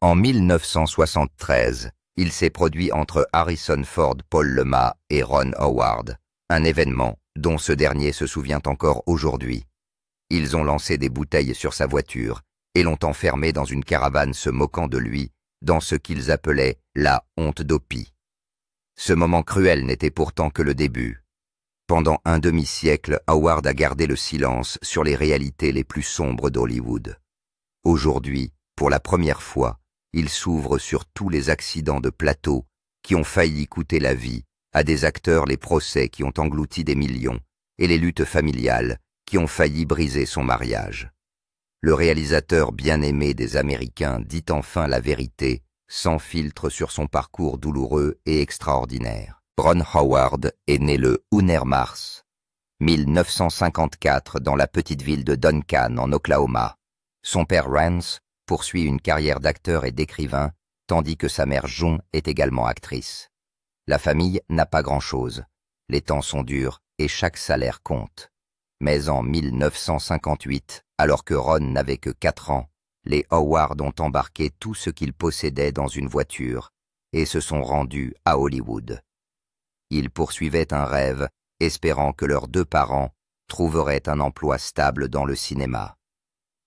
En 1973, il s'est produit entre Harrison Ford, Paul Le Mas et Ron Howard, un événement dont ce dernier se souvient encore aujourd'hui. Ils ont lancé des bouteilles sur sa voiture et l'ont enfermé dans une caravane se moquant de lui, dans ce qu'ils appelaient la honte d'Opie. Ce moment cruel n'était pourtant que le début. Pendant un demi-siècle, Howard a gardé le silence sur les réalités les plus sombres d'Hollywood. Aujourd'hui, pour la première fois, il s'ouvre sur tous les accidents de plateau qui ont failli coûter la vie à des acteurs, les procès qui ont englouti des millions et les luttes familiales qui ont failli briser son mariage. Le réalisateur bien-aimé des Américains dit enfin la vérité, sans filtre sur son parcours douloureux et extraordinaire. Ron Howard est né le 1er mars 1954 dans la petite ville de Duncan, en Oklahoma. Son père Rance poursuit une carrière d'acteur et d'écrivain, tandis que sa mère Jon est également actrice. La famille n'a pas grand-chose. Les temps sont durs et chaque salaire compte. Mais en 1958, alors que Ron n'avait que 4 ans, les Howard ont embarqué tout ce qu'ils possédaient dans une voiture et se sont rendus à Hollywood. Ils poursuivaient un rêve, espérant que leurs 2 parents trouveraient un emploi stable dans le cinéma.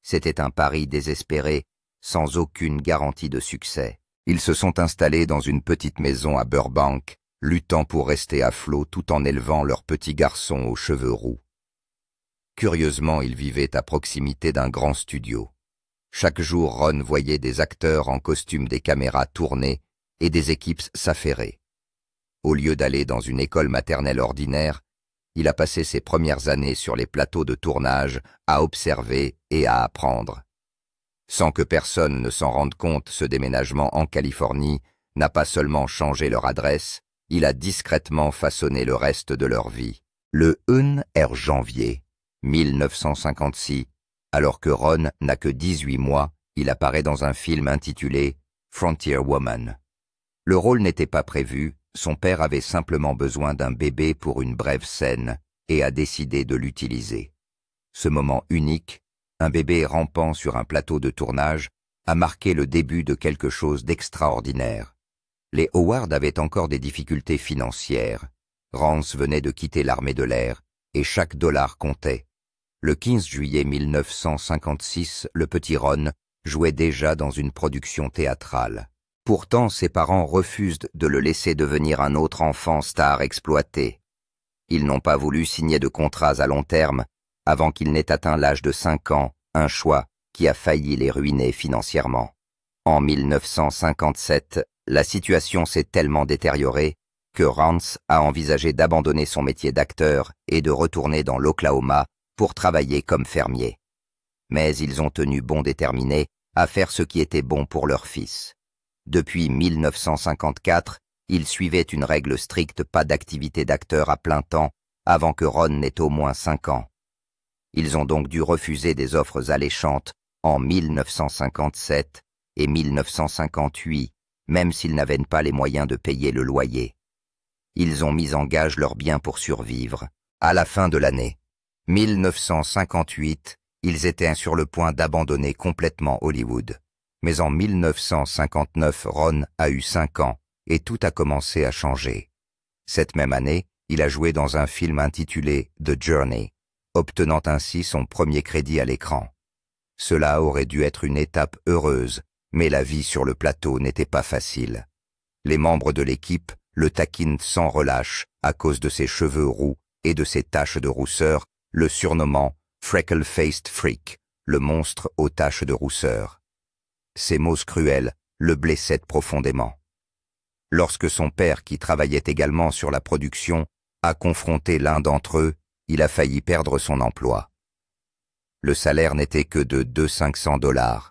C'était un pari désespéré, sans aucune garantie de succès. Ils se sont installés dans une petite maison à Burbank, luttant pour rester à flot tout en élevant leur petit garçon aux cheveux roux. Curieusement, ils vivaient à proximité d'un grand studio. Chaque jour, Ron voyait des acteurs en costume des caméras tourner et des équipes s'affairer. Au lieu d'aller dans une école maternelle ordinaire, il a passé ses premières années sur les plateaux de tournage à observer et à apprendre. Sans que personne ne s'en rende compte, ce déménagement en Californie n'a pas seulement changé leur adresse, il a discrètement façonné le reste de leur vie. Le 1er janvier 1956, alors que Ron n'a que 18 mois, il apparaît dans un film intitulé « Frontier Woman ». Le rôle n'était pas prévu, son père avait simplement besoin d'un bébé pour une brève scène et a décidé de l'utiliser. Ce moment unique, un bébé rampant sur un plateau de tournage, a marqué le début de quelque chose d'extraordinaire. Les Howard avaient encore des difficultés financières. Rance venait de quitter l'armée de l'air et chaque dollar comptait. Le 15 juillet 1956, le petit Ron jouait déjà dans une production théâtrale. Pourtant, ses parents refusent de le laisser devenir un autre enfant star exploité. Ils n'ont pas voulu signer de contrats à long terme avant qu'il n'ait atteint l'âge de 5 ans, un choix qui a failli les ruiner financièrement. En 1957, la situation s'est tellement détériorée que Rance a envisagé d'abandonner son métier d'acteur et de retourner dans l'Oklahoma pour travailler comme fermier. Mais ils ont tenu bon déterminés à faire ce qui était bon pour leur fils. Depuis 1954, ils suivaient une règle stricte, pas d'activité d'acteur à plein temps avant que Ron n'ait au moins 5 ans. Ils ont donc dû refuser des offres alléchantes en 1957 et 1958, même s'ils n'avaient pas les moyens de payer le loyer. Ils ont mis en gage leurs biens pour survivre. À la fin de l'année 1958, ils étaient sur le point d'abandonner complètement Hollywood. Mais en 1959, Ron a eu 5 ans et tout a commencé à changer. Cette même année, il a joué dans un film intitulé The Journey, obtenant ainsi son premier crédit à l'écran. Cela aurait dû être une étape heureuse, mais la vie sur le plateau n'était pas facile. Les membres de l'équipe le taquinent sans relâche à cause de ses cheveux roux et de ses taches de rousseur, le surnommant « Freckle-Faced Freak », le monstre aux taches de rousseur. Ces mots cruels le blessaient profondément. Lorsque son père, qui travaillait également sur la production, a confronté l'un d'entre eux, il a failli perdre son emploi. Le salaire n'était que de 200–500 $,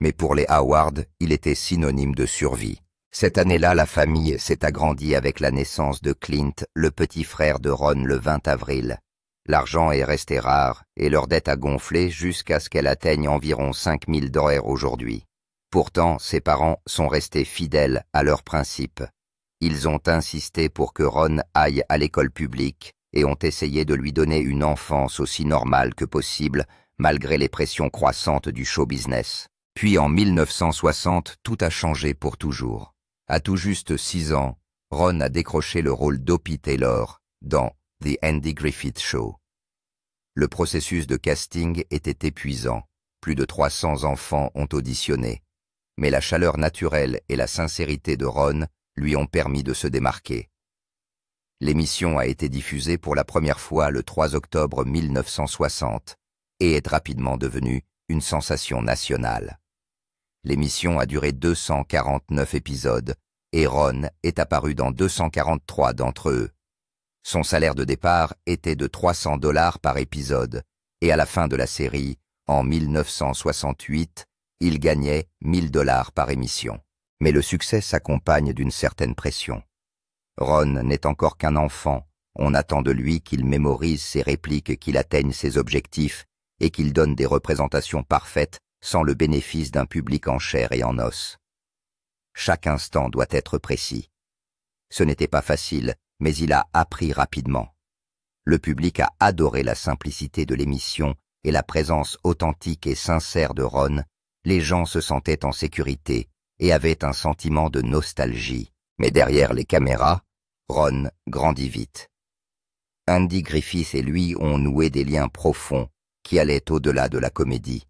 mais pour les Howard, il était synonyme de survie. Cette année-là, la famille s'est agrandie avec la naissance de Clint, le petit frère de Ron, le 20 avril. L'argent est resté rare et leur dette a gonflé jusqu'à ce qu'elle atteigne environ 5 000 $ aujourd'hui. Pourtant, ses parents sont restés fidèles à leurs principes. Ils ont insisté pour que Ron aille à l'école publique et ont essayé de lui donner une enfance aussi normale que possible, malgré les pressions croissantes du show business. Puis en 1960, tout a changé pour toujours. À tout juste 6 ans, Ron a décroché le rôle d'Opie Taylor dans The Andy Griffith Show. Le processus de casting était épuisant. Plus de 300 enfants ont auditionné. Mais la chaleur naturelle et la sincérité de Ron lui ont permis de se démarquer. L'émission a été diffusée pour la première fois le 3 octobre 1960 et est rapidement devenue une sensation nationale. L'émission a duré 249 épisodes et Ron est apparu dans 243 d'entre eux. Son salaire de départ était de $300 par épisode et à la fin de la série, en 1968, il gagnait $1000 par émission. Mais le succès s'accompagne d'une certaine pression. Ron n'est encore qu'un enfant. On attend de lui qu'il mémorise ses répliques, qu'il atteigne ses objectifs et qu'il donne des représentations parfaites sans le bénéfice d'un public en chair et en os. Chaque instant doit être précis. Ce n'était pas facile, mais il a appris rapidement. Le public a adoré la simplicité de l'émission et la présence authentique et sincère de Ron. Les gens se sentaient en sécurité et avaient un sentiment de nostalgie. Mais derrière les caméras, Ron grandit vite. Andy Griffith et lui ont noué des liens profonds qui allaient au-delà de la comédie.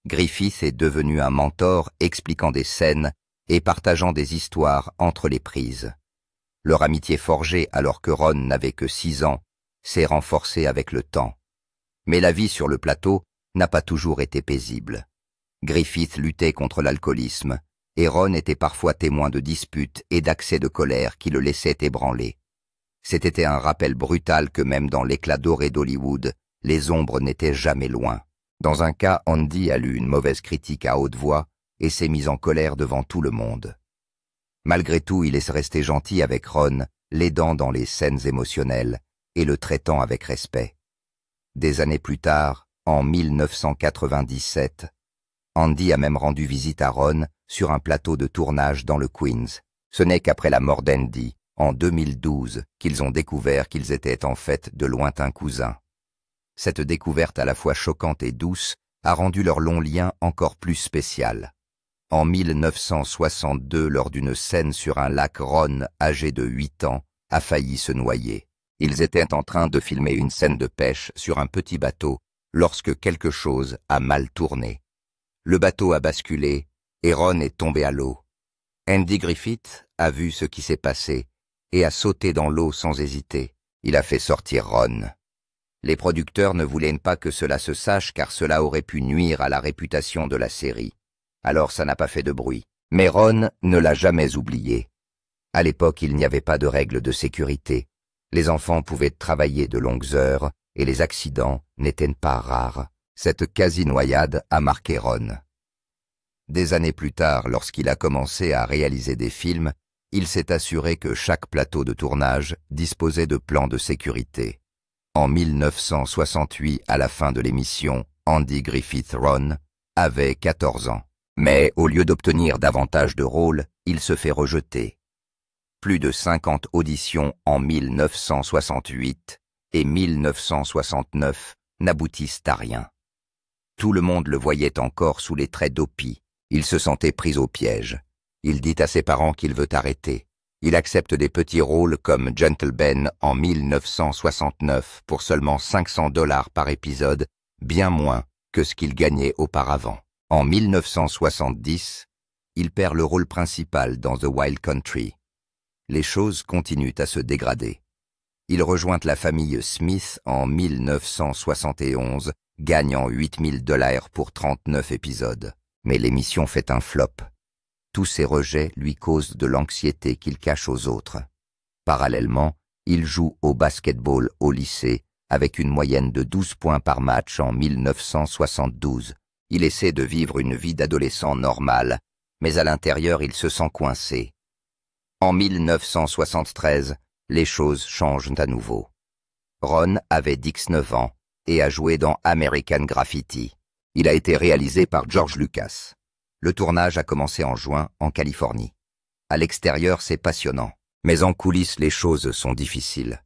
Griffith est devenu un mentor expliquant des scènes et partageant des histoires entre les prises. Leur amitié forgée alors que Ron n'avait que 6 ans s'est renforcée avec le temps. Mais la vie sur le plateau n'a pas toujours été paisible. Griffith luttait contre l'alcoolisme et Ron était parfois témoin de disputes et d'accès de colère qui le laissaient ébranler. C'était un rappel brutal que même dans l'éclat doré d'Hollywood, les ombres n'étaient jamais loin. Dans un cas, Andy a lu une mauvaise critique à haute voix et s'est mis en colère devant tout le monde. Malgré tout, il est resté gentil avec Ron, l'aidant dans les scènes émotionnelles et le traitant avec respect. Des années plus tard, en 1997, Andy a même rendu visite à Ron sur un plateau de tournage dans le Queens. Ce n'est qu'après la mort d'Andy, en 2012, qu'ils ont découvert qu'ils étaient en fait de lointains cousins. Cette découverte à la fois choquante et douce a rendu leur long lien encore plus spécial. En 1962, lors d'une scène sur un lac, Ron, âgé de 8 ans, a failli se noyer. Ils étaient en train de filmer une scène de pêche sur un petit bateau lorsque quelque chose a mal tourné. Le bateau a basculé et Ron est tombé à l'eau. Andy Griffith a vu ce qui s'est passé et a sauté dans l'eau sans hésiter. Il a fait sortir Ron. Les producteurs ne voulaient pas que cela se sache car cela aurait pu nuire à la réputation de la série. Alors ça n'a pas fait de bruit. Mais Ron ne l'a jamais oublié. À l'époque, il n'y avait pas de règles de sécurité. Les enfants pouvaient travailler de longues heures et les accidents n'étaient pas rares. Cette quasi-noyade a marqué Ron. Des années plus tard, lorsqu'il a commencé à réaliser des films, il s'est assuré que chaque plateau de tournage disposait de plans de sécurité. En 1968, à la fin de l'émission, Andy Griffith Ron avait 14 ans. Mais au lieu d'obtenir davantage de rôles, il se fait rejeter. Plus de 50 auditions en 1968 et 1969 n'aboutissent à rien. Tout le monde le voyait encore sous les traits d'Opie. Il se sentait pris au piège. Il dit à ses parents qu'il veut arrêter. Il accepte des petits rôles comme Gentle Ben en 1969 pour seulement $500 par épisode, bien moins que ce qu'il gagnait auparavant. En 1970, il perd le rôle principal dans The Wild Country. Les choses continuent à se dégrader. Il rejoint la famille Smith en 1971, gagnant $8000 pour 39 épisodes. Mais l'émission fait un flop. Tous ces rejets lui causent de l'anxiété qu'il cache aux autres. Parallèlement, il joue au basketball au lycée avec une moyenne de 12 points par match en 1972. Il essaie de vivre une vie d'adolescent normale, mais à l'intérieur il se sent coincé. En 1973, les choses changent à nouveau. Ron avait 19 ans et a joué dans American Graffiti. Il a été réalisé par George Lucas. Le tournage a commencé en juin en Californie. À l'extérieur, c'est passionnant, mais en coulisses, les choses sont difficiles.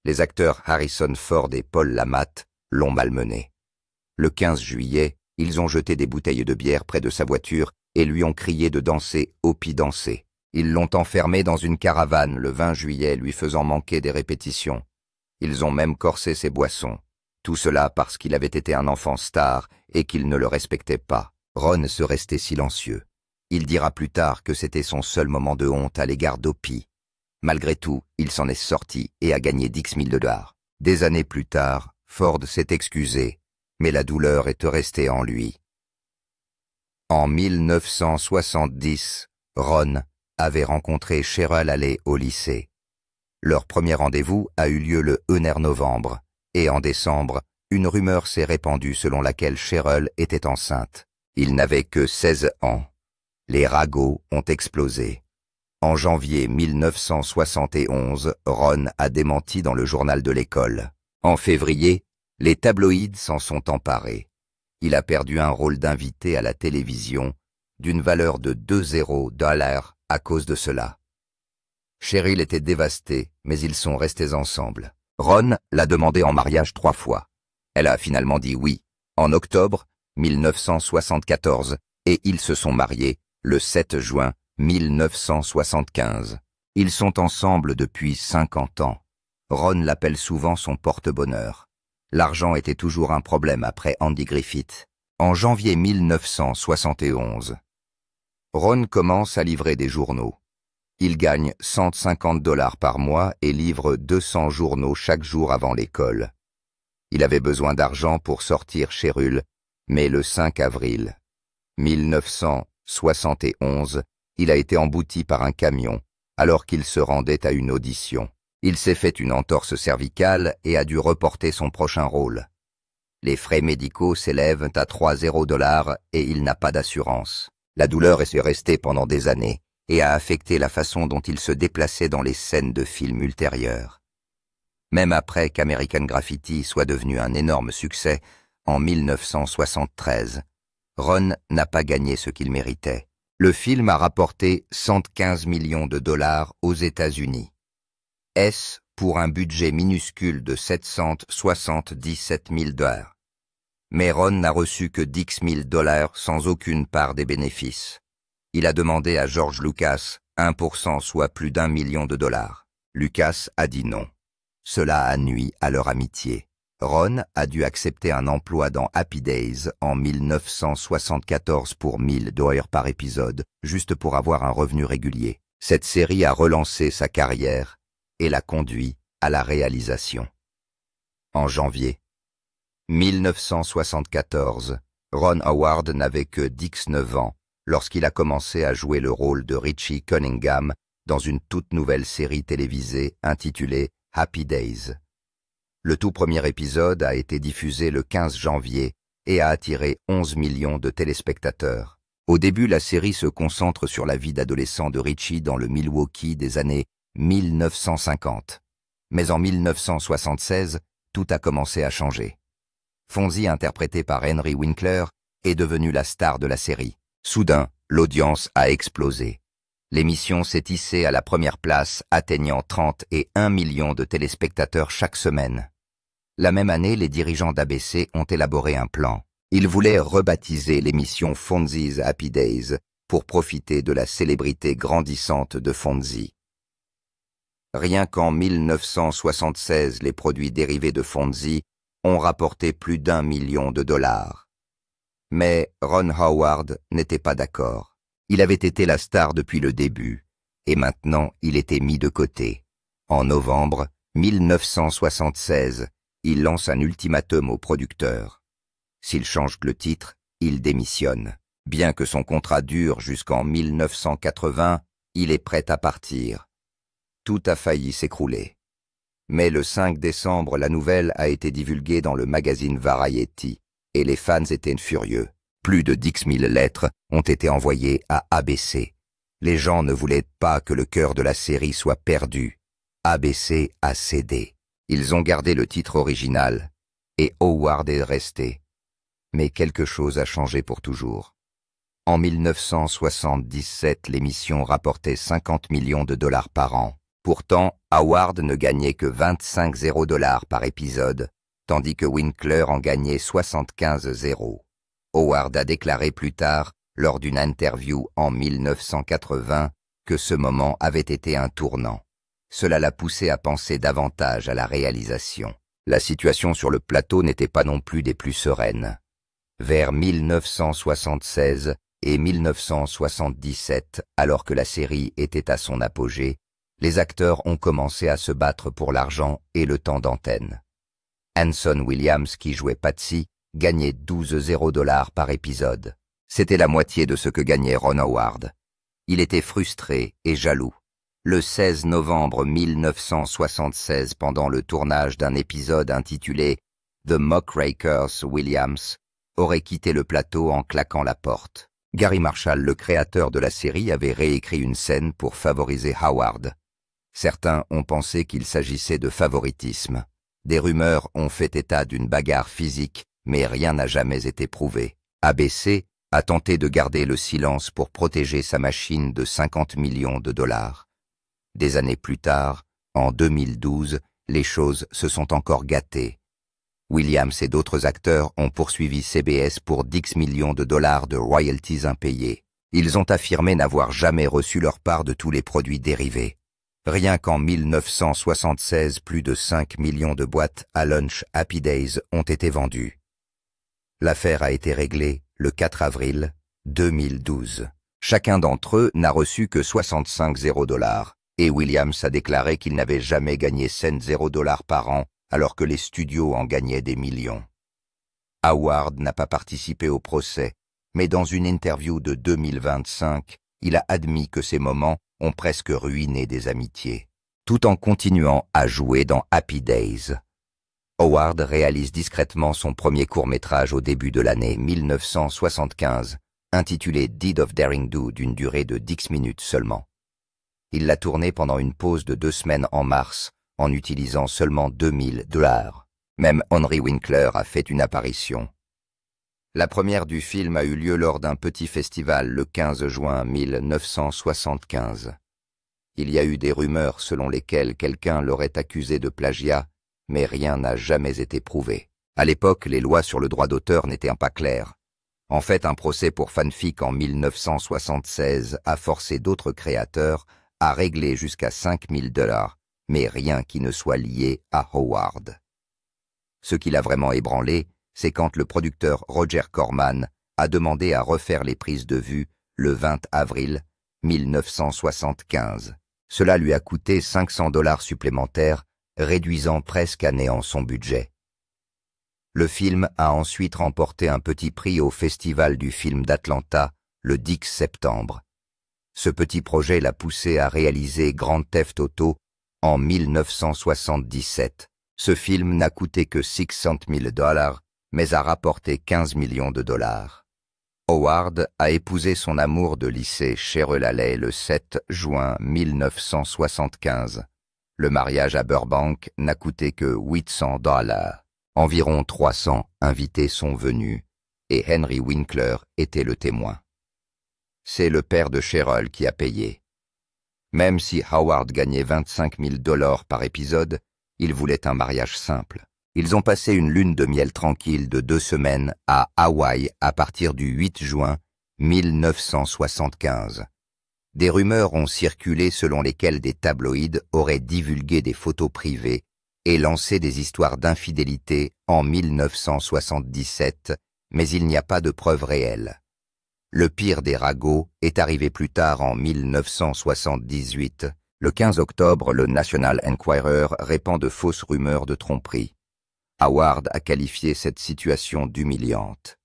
Les acteurs Harrison Ford et Paul La Matte l'ont malmené. Le 15 juillet, Ils ont jeté des bouteilles de bière près de sa voiture et lui ont crié de danser Opie danser. Ils l'ont enfermé dans une caravane le 20 juillet, lui faisant manquer des répétitions. Ils ont même corsé ses boissons. Tout cela parce qu'il avait été un enfant star et qu'il ne le respectait pas. Ron se restait silencieux. Il dira plus tard que c'était son seul moment de honte à l'égard d'Opie. Malgré tout, il s'en est sorti et a gagné 10 000 $. Des années plus tard, Ford s'est excusé, mais la douleur est restée en lui. En 1970, Ron avait rencontré Cheryl Halley au lycée. Leur premier rendez-vous a eu lieu le 1er novembre, et en décembre, une rumeur s'est répandue selon laquelle Cheryl était enceinte. Il n'avait que 16 ans. Les ragots ont explosé. En janvier 1971, Ron a démenti dans le journal de l'école. En février, les tabloïds s'en sont emparés. Il a perdu un rôle d'invité à la télévision d'une valeur de 2 $ à cause de cela. Cheryl était dévastée, mais ils sont restés ensemble. Ron l'a demandé en mariage 3 fois. Elle a finalement dit oui, en octobre 1974, et ils se sont mariés le 7 juin 1975. Ils sont ensemble depuis 50 ans. Ron l'appelle souvent son porte-bonheur. L'argent était toujours un problème après Andy Griffith. En janvier 1971, Ron commence à livrer des journaux. Il gagne 150 $ par mois et livre 200 journaux chaque jour avant l'école. Il avait besoin d'argent pour sortir Cheryl, mais le 5 avril 1971, il a été embouti par un camion alors qu'il se rendait à une audition. Il s'est fait une entorse cervicale et a dû reporter son prochain rôle. Les frais médicaux s'élèvent à 30 $ et il n'a pas d'assurance. La douleur est restée pendant des années et a affecté la façon dont il se déplaçait dans les scènes de films ultérieures. Même après qu'American Graffiti soit devenu un énorme succès, en 1973, Ron n'a pas gagné ce qu'il méritait. Le film a rapporté 115 millions de $ aux États-Unis. Est-ce pour un budget minuscule de 777 000 $. Mais Ron n'a reçu que 10 000 $ sans aucune part des bénéfices. Il a demandé à George Lucas 1%, soit plus d'1 million de $. Lucas a dit non. Cela a nui à leur amitié. Ron a dû accepter un emploi dans Happy Days en 1974 pour 1 000 $ par épisode, juste pour avoir un revenu régulier. Cette série a relancé sa carrière et l'a conduit à la réalisation. En janvier 1974, Ron Howard n'avait que 19 ans lorsqu'il a commencé à jouer le rôle de Richie Cunningham dans une toute nouvelle série télévisée intitulée Happy Days. Le tout premier épisode a été diffusé le 15 janvier et a attiré 11 millions de téléspectateurs. Au début, la série se concentre sur la vie d'adolescent de Richie dans le Milwaukee des années 1950. Mais en 1976, tout a commencé à changer. Fonzie, interprété par Henry Winkler, est devenu la star de la série. Soudain, l'audience a explosé. L'émission s'est hissée à la première place, atteignant 31 millions de téléspectateurs chaque semaine. La même année, les dirigeants d'ABC ont élaboré un plan. Ils voulaient rebaptiser l'émission Fonzie's Happy Days pour profiter de la célébrité grandissante de Fonzie. Rien qu'en 1976, les produits dérivés de Fonzie ont rapporté plus d'1 million de $. Mais Ron Howard n'était pas d'accord. Il avait été la star depuis le début, et maintenant il était mis de côté. En novembre 1976, il lance un ultimatum au producteur. S'il change le titre, il démissionne. Bien que son contrat dure jusqu'en 1980, il est prêt à partir. Tout a failli s'écrouler. Mais le 5 décembre, la nouvelle a été divulguée dans le magazine Variety, et les fans étaient furieux. Plus de 10 000 lettres ont été envoyées à ABC. Les gens ne voulaient pas que le cœur de la série soit perdu. ABC a cédé. Ils ont gardé le titre original, et Howard est resté. Mais quelque chose a changé pour toujours. En 1977, l'émission rapportait 50 millions de $ par an. Pourtant, Howard ne gagnait que 25 $, par épisode, tandis que Winkler en gagnait 75 $. Howard a déclaré plus tard, lors d'une interview en 1980, que ce moment avait été un tournant. Cela l'a poussé à penser davantage à la réalisation. La situation sur le plateau n'était pas non plus des plus sereines. Vers 1976 et 1977, alors que la série était à son apogée, les acteurs ont commencé à se battre pour l'argent et le temps d'antenne. Anson Williams, qui jouait Patsy, gagnait 12 $ par épisode. C'était la moitié de ce que gagnait Ron Howard. Il était frustré et jaloux. Le 16 novembre 1976, pendant le tournage d'un épisode intitulé The Muckrakers, Williams aurait quitté le plateau en claquant la porte. Gary Marshall, le créateur de la série, avait réécrit une scène pour favoriser Howard. Certains ont pensé qu'il s'agissait de favoritisme. Des rumeurs ont fait état d'une bagarre physique, mais rien n'a jamais été prouvé. ABC a tenté de garder le silence pour protéger sa machine de 50 millions de $. Des années plus tard, en 2012, les choses se sont encore gâtées. Williams et d'autres acteurs ont poursuivi CBS pour 10 millions de $ de royalties impayées. Ils ont affirmé n'avoir jamais reçu leur part de tous les produits dérivés. Rien qu'en 1976, plus de 5 millions de boîtes à lunch Happy Days ont été vendues. L'affaire a été réglée le 4 avril 2012. Chacun d'entre eux n'a reçu que 65 $, et Williams a déclaré qu'il n'avait jamais gagné 100 $ par an, alors que les studios en gagnaient des millions. Howard n'a pas participé au procès, mais dans une interview de 2025, il a admis que ces moments ont presque ruiné des amitiés, tout en continuant à jouer dans Happy Days. Howard réalise discrètement son premier court-métrage au début de l'année 1975, intitulé Deed of Daring Do, d'une durée de 10 minutes seulement. Il l'a tourné pendant une pause de 2 semaines en mars, en utilisant seulement 2000 $. Même Henry Winkler a fait une apparition. La première du film a eu lieu lors d'un petit festival le 15 juin 1975. Il y a eu des rumeurs selon lesquelles quelqu'un l'aurait accusé de plagiat, mais rien n'a jamais été prouvé. À l'époque, les lois sur le droit d'auteur n'étaient pas claires. En fait, un procès pour fanfic en 1976 a forcé d'autres créateurs à régler jusqu'à 5000 $, mais rien qui ne soit lié à Howard. Ce qui l'a vraiment ébranlé, c'est quand le producteur Roger Corman a demandé à refaire les prises de vue le 20 avril 1975. Cela lui a coûté 500 $ supplémentaires, réduisant presque à néant son budget. Le film a ensuite remporté un petit prix au Festival du film d'Atlanta le 10 septembre. Ce petit projet l'a poussé à réaliser Grand Theft Auto en 1977. Ce film n'a coûté que 600 000 $, mais a rapporté 15 millions de $. Howard a épousé son amour de lycée Cheryl Alley le 7 juin 1975. Le mariage à Burbank n'a coûté que 800 $. Environ 300 invités sont venus, et Henry Winkler était le témoin. C'est le père de Cheryl qui a payé. Même si Howard gagnait 25 000 $ par épisode, il voulait un mariage simple. Ils ont passé une lune de miel tranquille de 2 semaines à Hawaï à partir du 8 juin 1975. Des rumeurs ont circulé selon lesquelles des tabloïds auraient divulgué des photos privées et lancé des histoires d'infidélité en 1977, mais il n'y a pas de preuves réelles. Le pire des ragots est arrivé plus tard en 1978. Le 15 octobre, le National Enquirer répand de fausses rumeurs de tromperie. Howard a qualifié cette situation d'humiliante.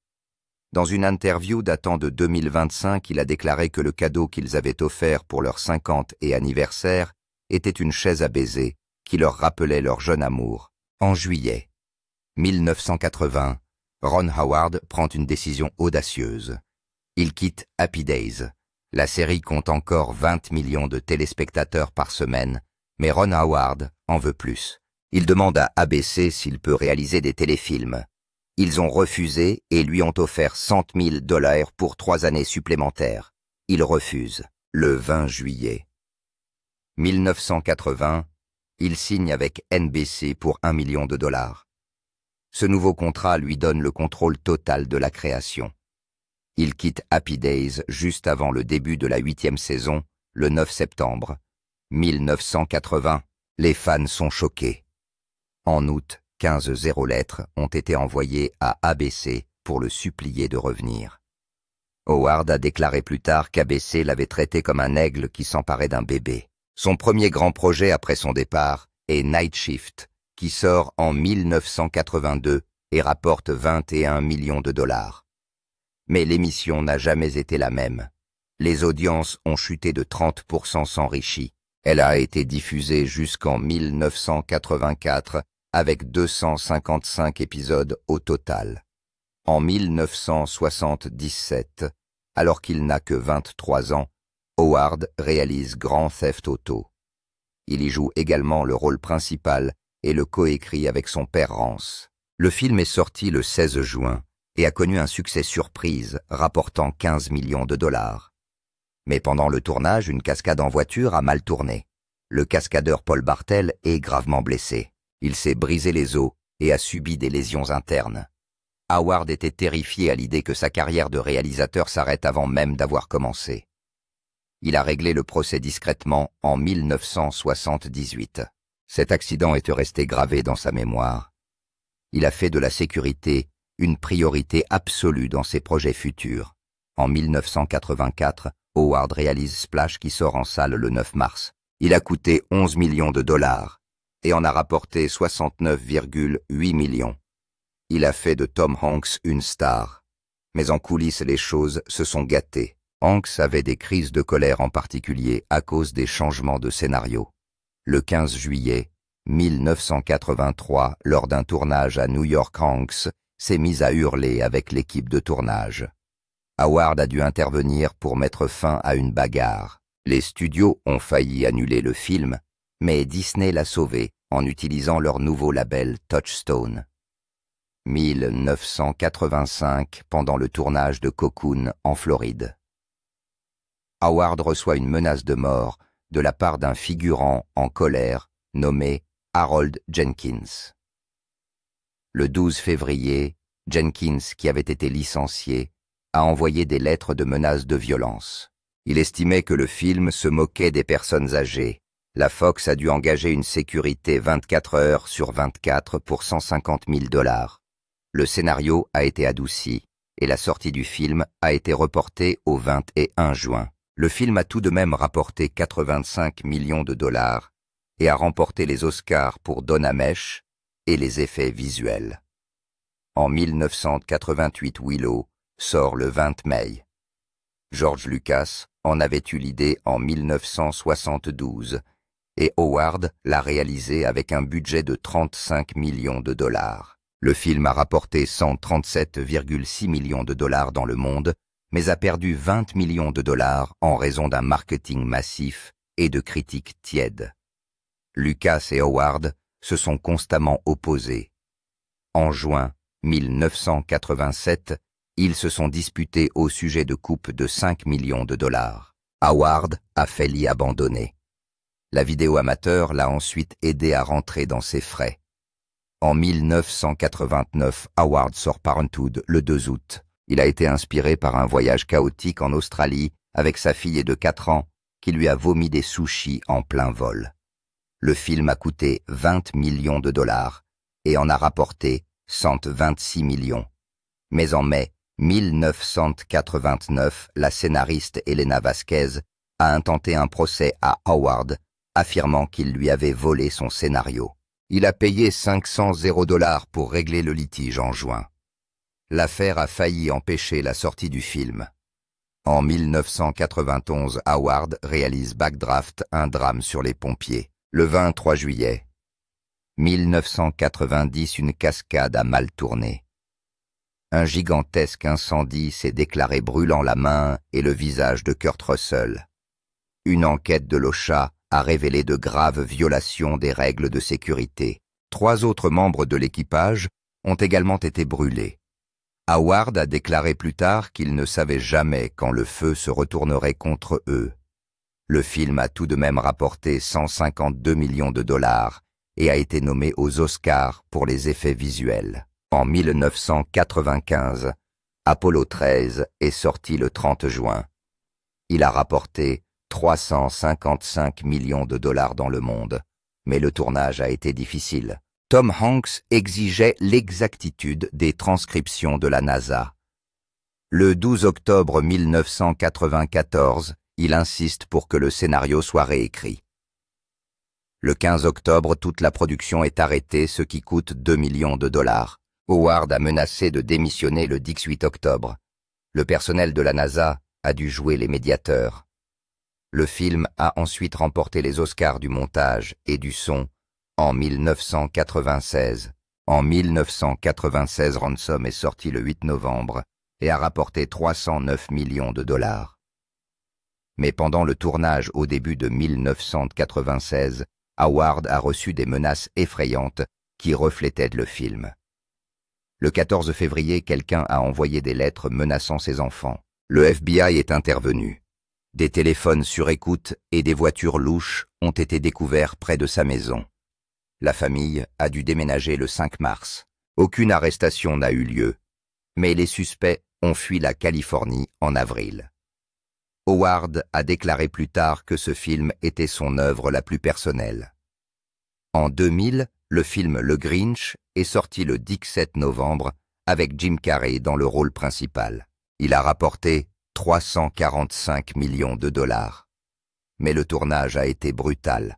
Dans une interview datant de 2025, il a déclaré que le cadeau qu'ils avaient offert pour leur 50 et anniversaire était une chaise à baiser qui leur rappelait leur jeune amour. En juillet 1980, Ron Howard prend une décision audacieuse. Il quitte Happy Days. La série compte encore 20 millions de téléspectateurs par semaine, mais Ron Howard en veut plus. Il demande à ABC s'il peut réaliser des téléfilms. Ils ont refusé et lui ont offert 100 000 $ pour 3 années supplémentaires. Il refuse. Le 20 juillet 1980, il signe avec NBC pour $1 million. Ce nouveau contrat lui donne le contrôle total de la création. Il quitte Happy Days juste avant le début de la 8e saison, le 9 septembre 1980. Les fans sont choqués. En août, 15 lettres ont été envoyées à ABC pour le supplier de revenir. Howard a déclaré plus tard qu'ABC l'avait traité comme un aigle qui s'emparait d'un bébé. Son premier grand projet après son départ est Night Shift, qui sort en 1982 et rapporte 21 millions de dollars. Mais l'émission n'a jamais été la même. Les audiences ont chuté de 30% s'enrichit. Elle a été diffusée jusqu'en 1984 avec 255 épisodes au total. En 1977, alors qu'il n'a que 23 ans, Howard réalise Grand Theft Auto. Il y joue également le rôle principal et le coécrit avec son père Rance. Le film est sorti le 16 juin et a connu un succès surprise, rapportant 15 millions de dollars. Mais pendant le tournage, une cascade en voiture a mal tourné. Le cascadeur Paul Bartel est gravement blessé. Il s'est brisé les os et a subi des lésions internes. Howard était terrifié à l'idée que sa carrière de réalisateur s'arrête avant même d'avoir commencé. Il a réglé le procès discrètement en 1978. Cet accident est resté gravé dans sa mémoire. Il a fait de la sécurité une priorité absolue dans ses projets futurs. En 1984, Howard réalise Splash qui sort en salle le 9 mars. Il a coûté 11 millions de dollars et en a rapporté 69,8 millions. Il a fait de Tom Hanks une star. Mais en coulisses, les choses se sont gâtées. Hanks avait des crises de colère en particulier à cause des changements de scénario. Le 15 juillet 1983, lors d'un tournage à New York, Hanks s'est mis à hurler avec l'équipe de tournage. Howard a dû intervenir pour mettre fin à une bagarre. Les studios ont failli annuler le film, mais Disney l'a sauvé en utilisant leur nouveau label Touchstone. 1985, pendant le tournage de Cocoon en Floride. Howard reçoit une menace de mort de la part d'un figurant en colère nommé Harold Jenkins. Le 12 février, Jenkins, qui avait été licencié, a envoyé des lettres de menaces de violence. Il estimait que le film se moquait des personnes âgées. La Fox a dû engager une sécurité 24 heures sur 24 pour 150 000 dollars. Le scénario a été adouci et la sortie du film a été reportée au 21 juin. Le film a tout de même rapporté 85 millions de dollars et a remporté les Oscars pour Don Ameche et les effets visuels. En 1988, Willow sort le 20 mai. George Lucas en avait eu l'idée en 1972 et Howard l'a réalisé avec un budget de 35 millions de dollars. Le film a rapporté 137,6 millions de dollars dans le monde, mais a perdu 20 millions de dollars en raison d'un marketing massif et de critiques tièdes. Lucas et Howard se sont constamment opposés. En juin 1987, ils se sont disputés au sujet de coupes de 5 millions de dollars. Howard a failli abandonner. La vidéo amateur l'a ensuite aidé à rentrer dans ses frais. En 1989, Howard sort Parenthood le 2 août. Il a été inspiré par un voyage chaotique en Australie avec sa fille de 4 ans qui lui a vomi des sushis en plein vol. Le film a coûté 20 millions de dollars et en a rapporté 126 millions. Mais en mai 1989, la scénariste Elena Vasquez a intenté un procès à Howard, affirmant qu'il lui avait volé son scénario. Il a payé 500 $ pour régler le litige en juin. L'affaire a failli empêcher la sortie du film. En 1991, Howard réalise Backdraft, un drame sur les pompiers. Le 23 juillet 1990, une cascade a mal tourné. Un gigantesque incendie s'est déclaré brûlant la main et le visage de Kurt Russell. Une enquête de l'OSHA a révélé de graves violations des règles de sécurité. 3 autres membres de l'équipage ont également été brûlés. Howard a déclaré plus tard qu'il ne savait jamais quand le feu se retournerait contre eux. Le film a tout de même rapporté 152 millions de dollars et a été nommé aux Oscars pour les effets visuels. En 1995, Apollo 13 est sorti le 30 juin. Il a rapporté 355 millions de dollars dans le monde, mais le tournage a été difficile. Tom Hanks exigeait l'exactitude des transcriptions de la NASA. Le 12 octobre 1994, il insiste pour que le scénario soit réécrit. Le 15 octobre, toute la production est arrêtée, ce qui coûte 2 millions de dollars. Howard a menacé de démissionner le 18 octobre. Le personnel de la NASA a dû jouer les médiateurs. Le film a ensuite remporté les Oscars du montage et du son en 1996. En 1996, Ransom est sorti le 8 novembre et a rapporté 309 millions de dollars. Mais pendant le tournage au début de 1996, Howard a reçu des menaces effrayantes qui reflétaient le film. Le 14 février, quelqu'un a envoyé des lettres menaçant ses enfants. Le FBI est intervenu. Des téléphones sur écoute et des voitures louches ont été découverts près de sa maison. La famille a dû déménager le 5 mars. Aucune arrestation n'a eu lieu, mais les suspects ont fui la Californie en avril. Howard a déclaré plus tard que ce film était son œuvre la plus personnelle. En 2000, le film Le Grinch est sorti le 17 novembre avec Jim Carrey dans le rôle principal. Il a rapporté 345 millions de dollars. Mais le tournage a été brutal.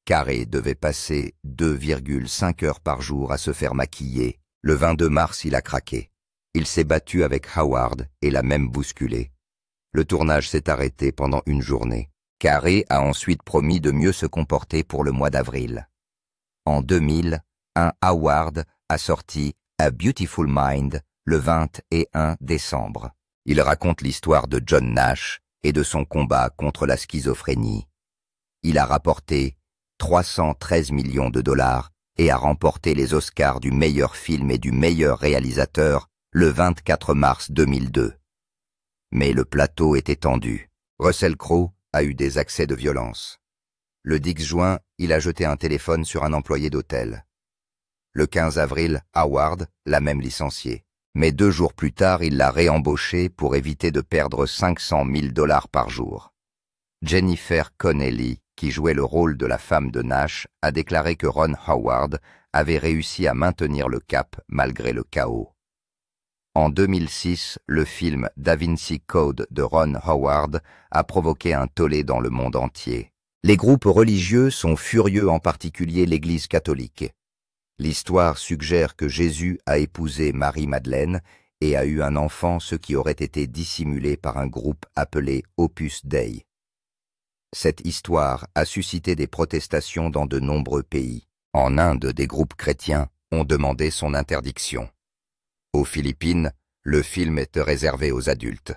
Carrey devait passer 2,5 heures par jour à se faire maquiller. Le 22 mars, il a craqué. Il s'est battu avec Howard et l'a même bousculé. Le tournage s'est arrêté pendant une journée. Carrey a ensuite promis de mieux se comporter pour le mois d'avril. En 2000, Howard a sorti A Beautiful Mind le 21 décembre. Il raconte l'histoire de John Nash et de son combat contre la schizophrénie. Il a rapporté 313 millions de dollars et a remporté les Oscars du meilleur film et du meilleur réalisateur le 24 mars 2002. Mais le plateau était tendu. Russell Crowe a eu des accès de violence. Le 10 juin, il a jeté un téléphone sur un employé d'hôtel. Le 15 avril, Howard l'a même licencié. Mais 2 jours plus tard, il l'a réembauché pour éviter de perdre 500 000 dollars par jour. Jennifer Connelly, qui jouait le rôle de la femme de Nash, a déclaré que Ron Howard avait réussi à maintenir le cap malgré le chaos. En 2006, le film Da Vinci Code de Ron Howard a provoqué un tollé dans le monde entier. Les groupes religieux sont furieux, en particulier l'Église catholique. L'histoire suggère que Jésus a épousé Marie-Madeleine et a eu un enfant, ce qui aurait été dissimulé par un groupe appelé Opus Dei. Cette histoire a suscité des protestations dans de nombreux pays. En Inde, des groupes chrétiens ont demandé son interdiction. Aux Philippines, le film est réservé aux adultes.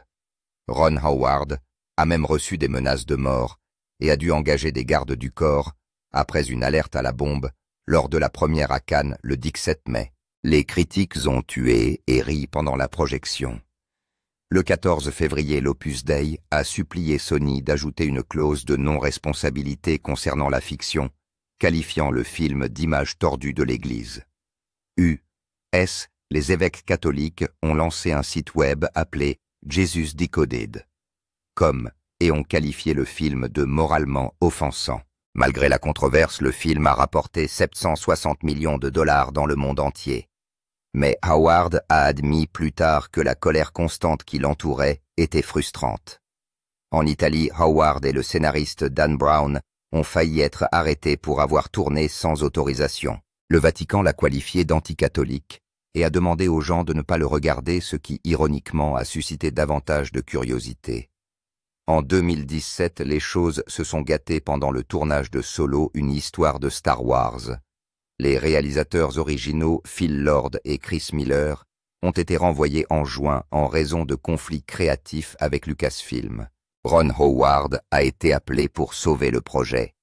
Ron Howard a même reçu des menaces de mort et a dû engager des gardes du corps après une alerte à la bombe lors de la première à Cannes le 17 mai. Les critiques ont tué et ri pendant la projection. Le 14 février, l'Opus Dei a supplié Sony d'ajouter une clause de non-responsabilité concernant la fiction, qualifiant le film d'image tordue de l'Église. Les évêques catholiques ont lancé un site web appelé Jesus Decoded, et ont qualifié le film de moralement offensant. Malgré la controverse, le film a rapporté 760 millions de dollars dans le monde entier. Mais Howard a admis plus tard que la colère constante qui l'entourait était frustrante. En Italie, Howard et le scénariste Dan Brown ont failli être arrêtés pour avoir tourné sans autorisation. Le Vatican l'a qualifié d'anticatholique et a demandé aux gens de ne pas le regarder, ce qui, ironiquement, a suscité davantage de curiosité. En 2017, les choses se sont gâtées pendant le tournage de Solo, une histoire de Star Wars. Les réalisateurs originaux Phil Lord et Chris Miller ont été renvoyés en juin en raison de conflits créatifs avec Lucasfilm. Ron Howard a été appelé pour sauver le projet.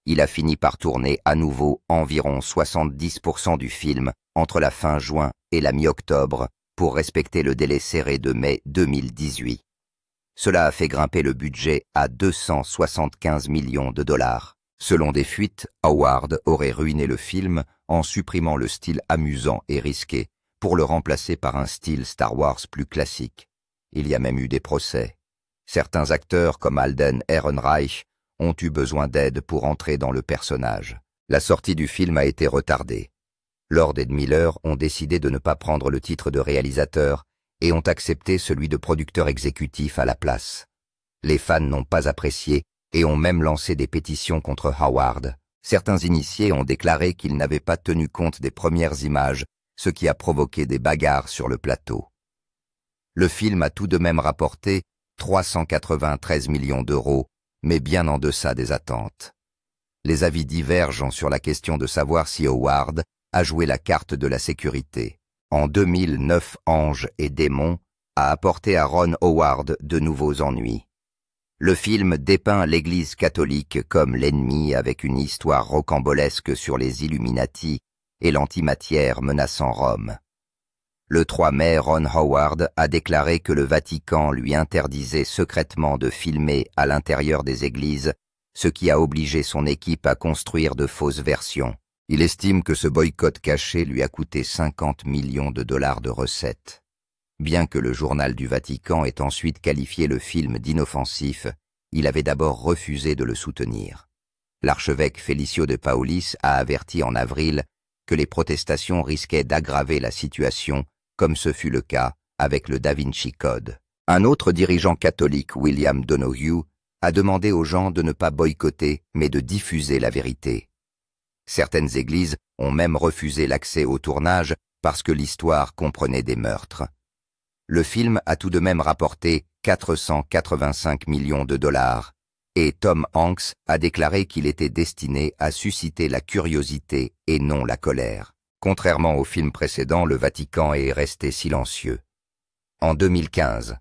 Il a fini par tourner à nouveau environ 70% du film entre la fin juin et la mi-octobre pour respecter le délai serré de mai 2018. Cela a fait grimper le budget à 275 millions de dollars. Selon des fuites, Howard aurait ruiné le film en supprimant le style amusant et risqué, pour le remplacer par un style Star Wars plus classique. Il y a même eu des procès. Certains acteurs comme Alden Ehrenreich ont eu besoin d'aide pour entrer dans le personnage. La sortie du film a été retardée. Lord et Miller ont décidé de ne pas prendre le titre de réalisateur et ont accepté celui de producteur exécutif à la place. Les fans n'ont pas apprécié et ont même lancé des pétitions contre Howard. Certains initiés ont déclaré qu'ils n'avaient pas tenu compte des premières images, ce qui a provoqué des bagarres sur le plateau. Le film a tout de même rapporté 393 millions d'euros, mais bien en deçà des attentes. Les avis divergent sur la question de savoir si Howard a joué la carte de la sécurité. En 2009, Anges et démons a apporté à Ron Howard de nouveaux ennuis. Le film dépeint l'Église catholique comme l'ennemi avec une histoire rocambolesque sur les Illuminati et l'antimatière menaçant Rome. Le 3 mai, Ron Howard a déclaré que le Vatican lui interdisait secrètement de filmer à l'intérieur des églises, ce qui a obligé son équipe à construire de fausses versions. Il estime que ce boycott caché lui a coûté 50 millions de dollars de recettes. Bien que le journal du Vatican ait ensuite qualifié le film d'inoffensif, il avait d'abord refusé de le soutenir. L'archevêque Felicio de Paulis a averti en avril que les protestations risquaient d'aggraver la situation, comme ce fut le cas avec le Da Vinci Code. Un autre dirigeant catholique, William Donoghue, a demandé aux gens de ne pas boycotter, mais de diffuser la vérité. Certaines églises ont même refusé l'accès au tournage parce que l'histoire comprenait des meurtres. Le film a tout de même rapporté 485 millions de dollars, et Tom Hanks a déclaré qu'il était destiné à susciter la curiosité et non la colère. Contrairement au film précédent, le Vatican est resté silencieux. En 2015,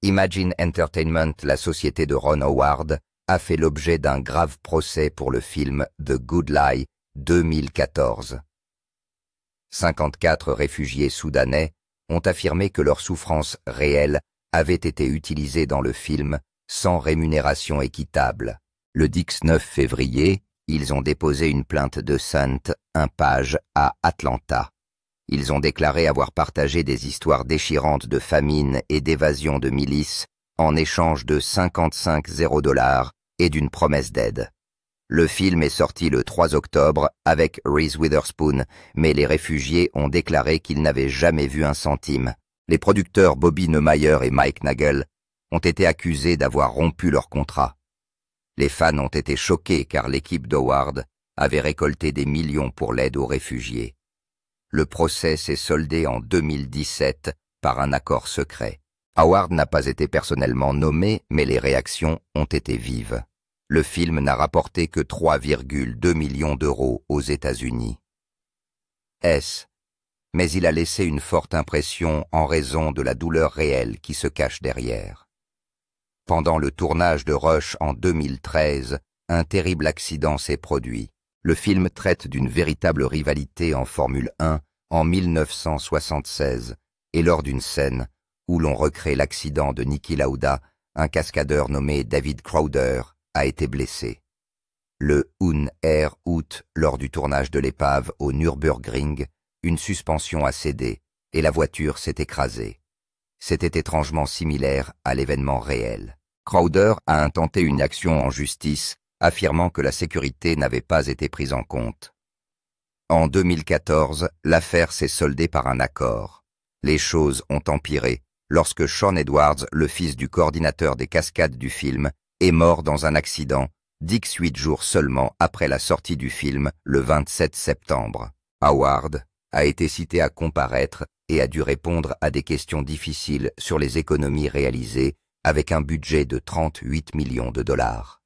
Imagine Entertainment, la société de Ron Howard, a fait l'objet d'un grave procès pour le film The Good Lie 2014. 54 réfugiés soudanais ont affirmé que leurs souffrances réelles avaient été utilisées dans le film sans rémunération équitable. Le 19 février, ils ont déposé une plainte de St. un page à Atlanta. Ils ont déclaré avoir partagé des histoires déchirantes de famine et d'évasion de milices en échange de 55 $0 et d'une promesse d'aide. Le film est sorti le 3 octobre avec Reese Witherspoon, mais les réfugiés ont déclaré qu'ils n'avaient jamais vu un centime. Les producteurs Bobby Neumayer et Mike Nagel ont été accusés d'avoir rompu leur contrat. Les fans ont été choqués car l'équipe d'Howard avait récolté des millions pour l'aide aux réfugiés. Le procès s'est soldé en 2017 par un accord secret. Howard n'a pas été personnellement nommé, mais les réactions ont été vives. Le film n'a rapporté que 3,2 millions d'euros aux États-Unis. Mais il a laissé une forte impression en raison de la douleur réelle qui se cache derrière. Pendant le tournage de Rush en 2013, un terrible accident s'est produit. Le film traite d'une véritable rivalité en Formule 1 en 1976 et lors d'une scène où l'on recrée l'accident de Niki Lauda, un cascadeur nommé David Crowder a été blessé. Le Air août, lors du tournage de l'épave au Nürburgring, une suspension a cédé et la voiture s'est écrasée. C'était étrangement similaire à l'événement réel. Crowder a intenté une action en justice, affirmant que la sécurité n'avait pas été prise en compte. En 2014, l'affaire s'est soldée par un accord. Les choses ont empiré lorsque Sean Edwards, le fils du coordinateur des cascades du film, est mort dans un accident 18 jours seulement après la sortie du film le 27 septembre. Howard a été cité à comparaître et a dû répondre à des questions difficiles sur les économies réalisées avec un budget de 38 millions de dollars.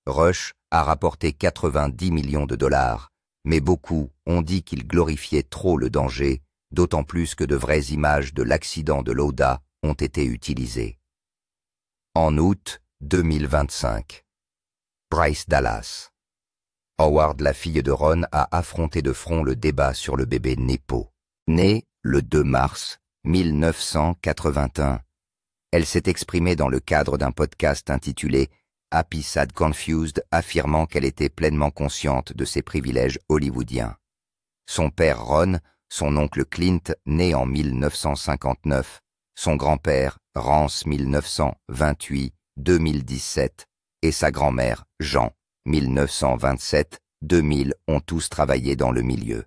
Rush a rapporté 90 millions de dollars, mais beaucoup ont dit qu'il glorifiait trop le danger, d'autant plus que de vraies images de l'accident de Lauda ont été utilisées. En août 2025. Bryce Dallas. Howard, la fille de Ron, a affronté de front le débat sur le bébé Nepo. Née le 2 mars 1981, elle s'est exprimée dans le cadre d'un podcast intitulé Happy Sad Confused, affirmant qu'elle était pleinement consciente de ses privilèges hollywoodiens. Son père Ron son oncle Clint, né en 1959, son grand-père, Rance 1928-2017, et sa grand-mère, Jean 1927-2000, ont tous travaillé dans le milieu.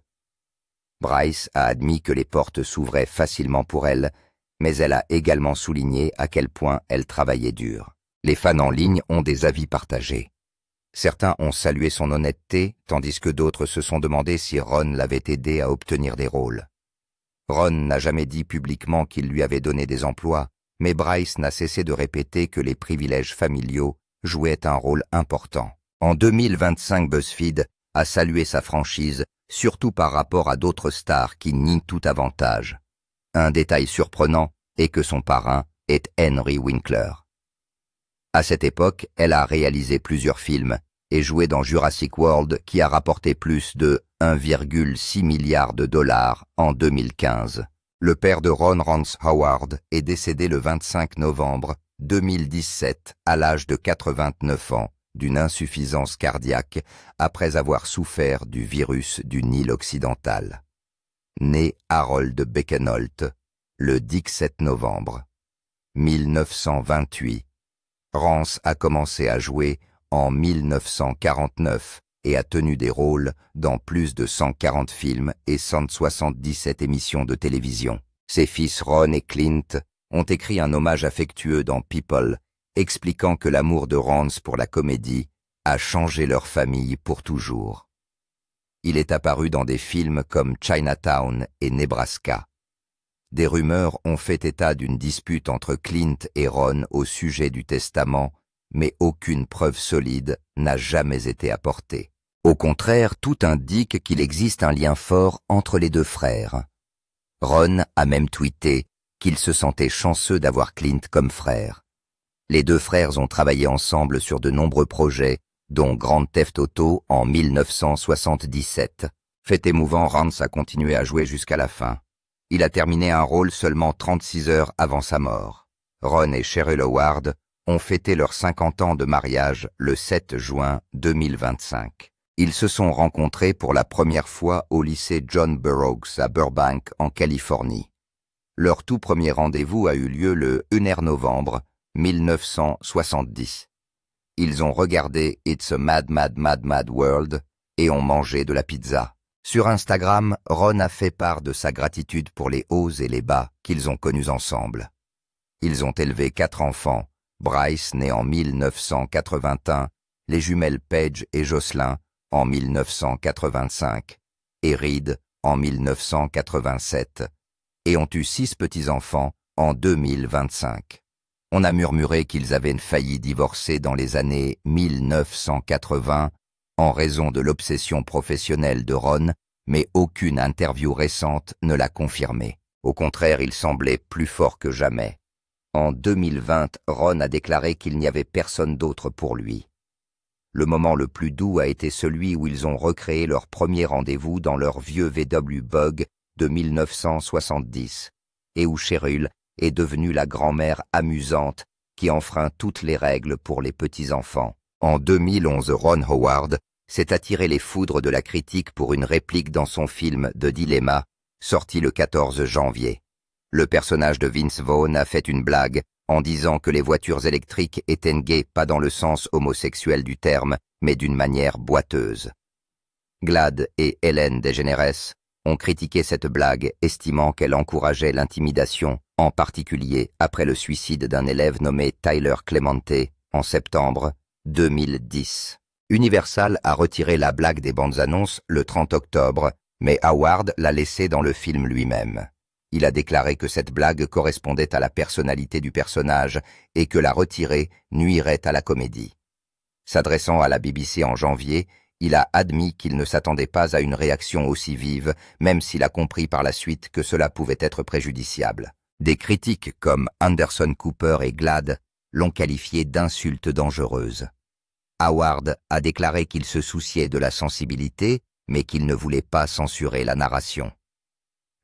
Bryce a admis que les portes s'ouvraient facilement pour elle, mais elle a également souligné à quel point elle travaillait dur. Les fans en ligne ont des avis partagés. Certains ont salué son honnêteté, tandis que d'autres se sont demandé si Ron l'avait aidé à obtenir des rôles. Ron n'a jamais dit publiquement qu'il lui avait donné des emplois, mais Bryce n'a cessé de répéter que les privilèges familiaux jouaient un rôle important. En 2025, BuzzFeed a salué sa franchise, surtout par rapport à d'autres stars qui nient tout avantage. Un détail surprenant est que son parrain est Henry Winkler. À cette époque, elle a réalisé plusieurs films et joué dans Jurassic World qui a rapporté plus de 1,6 milliard de dollars en 2015. Le père de Ron Rance Howard est décédé le 25 novembre 2017 à l'âge de 89 ans d'une insuffisance cardiaque après avoir souffert du virus du Nil occidental. Né Harold Beckenholt le 17 novembre 1928, Rance a commencé à jouer en 1949 et a tenu des rôles dans plus de 140 films et 177 émissions de télévision. Ses fils Ron et Clint ont écrit un hommage affectueux dans People, expliquant que l'amour de Rance pour la comédie a changé leur famille pour toujours. Il est apparu dans des films comme Chinatown et Nebraska. Des rumeurs ont fait état d'une dispute entre Clint et Ron au sujet du testament, mais aucune preuve solide n'a jamais été apportée. Au contraire, tout indique qu'il existe un lien fort entre les deux frères. Ron a même tweeté qu'il se sentait chanceux d'avoir Clint comme frère. Les deux frères ont travaillé ensemble sur de nombreux projets, dont Grand Theft Auto en 1977. Fait émouvant, Rance a continué à jouer jusqu'à la fin. Il a terminé un rôle seulement 36 heures avant sa mort. Ron et Cheryl Howard ont fêté leurs 50 ans de mariage le 7 juin 2025. Ils se sont rencontrés pour la première fois au lycée John Burroughs à Burbank, en Californie. Leur tout premier rendez-vous a eu lieu le 1er novembre 1970. Ils ont regardé It's a Mad, Mad, Mad, Mad World et ont mangé de la pizza. Sur Instagram, Ron a fait part de sa gratitude pour les hauts et les bas qu'ils ont connus ensemble. Ils ont élevé 4 enfants, Bryce, né en 1981, les jumelles Paige et Jocelyn, en 1985, et Reed, en 1987, et ont eu 6 petits-enfants en 2025. On a murmuré qu'ils avaient failli divorcer dans les années 1980 en raison de l'obsession professionnelle de Ron, mais aucune interview récente ne l'a confirmé. Au contraire, il semblait plus fort que jamais. En 2020, Ron a déclaré qu'il n'y avait personne d'autre pour lui. Le moment le plus doux a été celui où ils ont recréé leur premier rendez-vous dans leur vieux VW Bug de 1970, et où Cheryl est devenue la grand-mère amusante qui enfreint toutes les règles pour les petits-enfants. En 2011, Ron Howard s'est attiré les foudres de la critique pour une réplique dans son film The Dilemma, sorti le 14 janvier. Le personnage de Vince Vaughn a fait une blague en disant que les voitures électriques étaient gays pas dans le sens homosexuel du terme, mais d'une manière boiteuse. Glad et Ellen DeGeneres ont critiqué cette blague, estimant qu'elle encourageait l'intimidation, en particulier après le suicide d'un élève nommé Tyler Clemente en septembre 2010. Universal a retiré la blague des bandes annonces le 30 octobre, mais Howard l'a laissée dans le film lui-même. Il a déclaré que cette blague correspondait à la personnalité du personnage et que la retirer nuirait à la comédie. S'adressant à la BBC en janvier, il a admis qu'il ne s'attendait pas à une réaction aussi vive, même s'il a compris par la suite que cela pouvait être préjudiciable. Des critiques comme Anderson Cooper et Glad l'ont qualifié d'insulte dangereuse. Howard a déclaré qu'il se souciait de la sensibilité, mais qu'il ne voulait pas censurer la narration.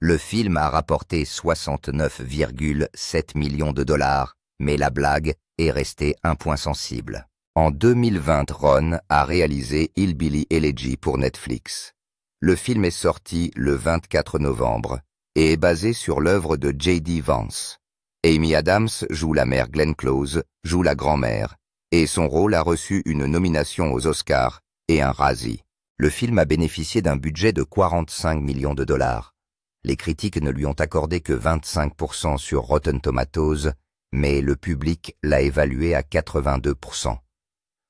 Le film a rapporté 69,7 millions de dollars, mais la blague est restée un point sensible. En 2020, Ron a réalisé Hillbilly Elegy pour Netflix. Le film est sorti le 24 novembre et est basé sur l'œuvre de J.D. Vance. Amy Adams joue la mère Glenn Close, joue la grand-mère, et son rôle a reçu une nomination aux Oscars et un Razzie. Le film a bénéficié d'un budget de 45 millions de dollars. Les critiques ne lui ont accordé que 25% sur Rotten Tomatoes, mais le public l'a évalué à 82%.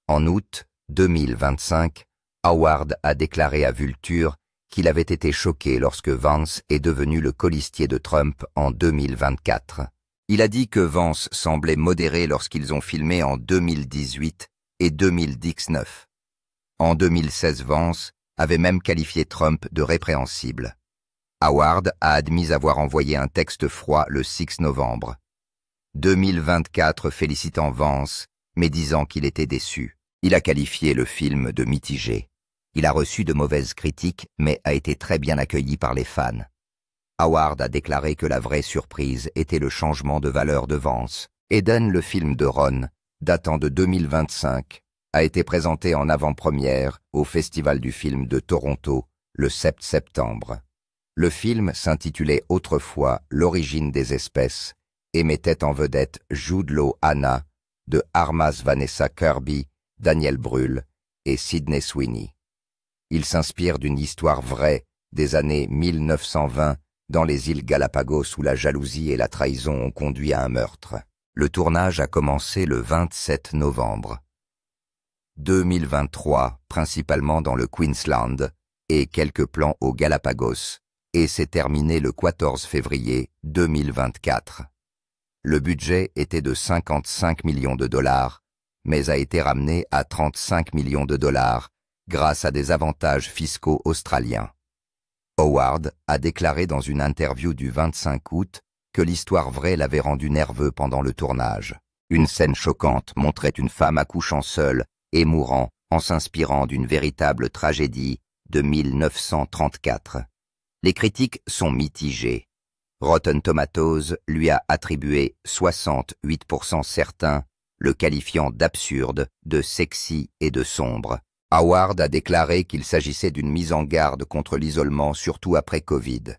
En août 2025, Howard a déclaré à Vulture qu'il avait été choqué lorsque Vance est devenu le colistier de Trump en 2024. Il a dit que Vance semblait modéré lorsqu'ils ont filmé en 2018 et 2019. En 2016, Vance avait même qualifié Trump de répréhensible. Howard a admis avoir envoyé un texte froid le 6 novembre. 2024 félicitant Vance, mais disant qu'il était déçu. Il a qualifié le film de mitigé. Il a reçu de mauvaises critiques, mais a été très bien accueilli par les fans. Howard a déclaré que la vraie surprise était le changement de valeur de Vance. Eden, le film de Ron, datant de 2025, a été présenté en avant-première au Festival du film de Toronto le 7 septembre. Le film s'intitulait autrefois L'origine des espèces et mettait en vedette Jude Law Hanna, de Armas Vanessa Kirby, Daniel Brühl et Sydney Sweeney. Il s'inspire d'une histoire vraie des années 1920 dans les îles Galapagos où la jalousie et la trahison ont conduit à un meurtre. Le tournage a commencé le 27 novembre 2023, principalement dans le Queensland, et quelques plans aux Galapagos, et s'est terminé le 14 février 2024. Le budget était de 55 millions de dollars, mais a été ramené à 35 millions de dollars grâce à des avantages fiscaux australiens. Howard a déclaré dans une interview du 25 août que l'histoire vraie l'avait rendu nerveux pendant le tournage. Une scène choquante montrait une femme accouchant seule et mourant en s'inspirant d'une véritable tragédie de 1934. Les critiques sont mitigées. Rotten Tomatoes lui a attribué 68% certains, le qualifiant d'absurde, de sexy et de sombre. Howard a déclaré qu'il s'agissait d'une mise en garde contre l'isolement, surtout après Covid.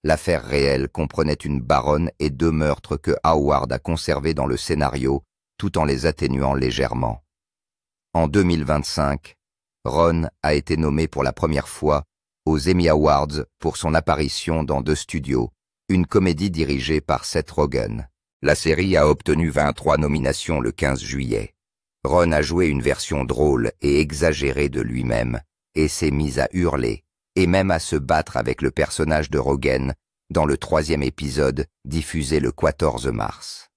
L'affaire réelle comprenait une baronne et 2 meurtres que Howard a conservés dans le scénario, tout en les atténuant légèrement. En 2025, Ron a été nommé pour la première fois aux Emmy Awards pour son apparition dans The Studio, une comédie dirigée par Seth Rogen. La série a obtenu 23 nominations le 15 juillet. Ron a joué une version drôle et exagérée de lui-même, et s'est mis à hurler, et même à se battre avec le personnage de Rogen dans le 3e épisode diffusé le 14 mars.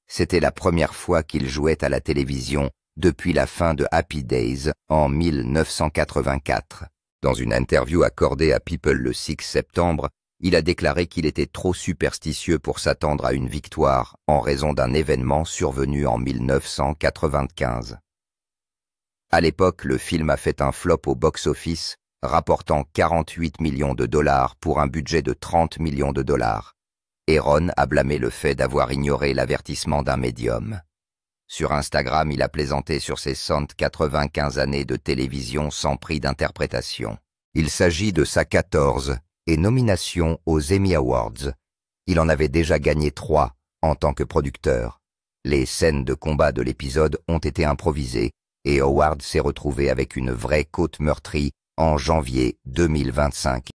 C'était la première fois qu'il jouait à la télévision depuis la fin de Happy Days en 1984. Dans une interview accordée à People le 6 septembre, il a déclaré qu'il était trop superstitieux pour s'attendre à une victoire en raison d'un événement survenu en 1995. À l'époque, le film a fait un flop au box-office, rapportant 48 millions de dollars pour un budget de 30 millions de dollars. Et Ron a blâmé le fait d'avoir ignoré l'avertissement d'un médium. Sur Instagram, il a plaisanté sur ses 195 années de télévision sans prix d'interprétation. Il s'agit de sa 14e nomination aux Emmy Awards. Il en avait déjà gagné 3 en tant que producteur. Les scènes de combat de l'épisode ont été improvisées et Howard s'est retrouvé avec une vraie côte meurtrie en janvier 2025.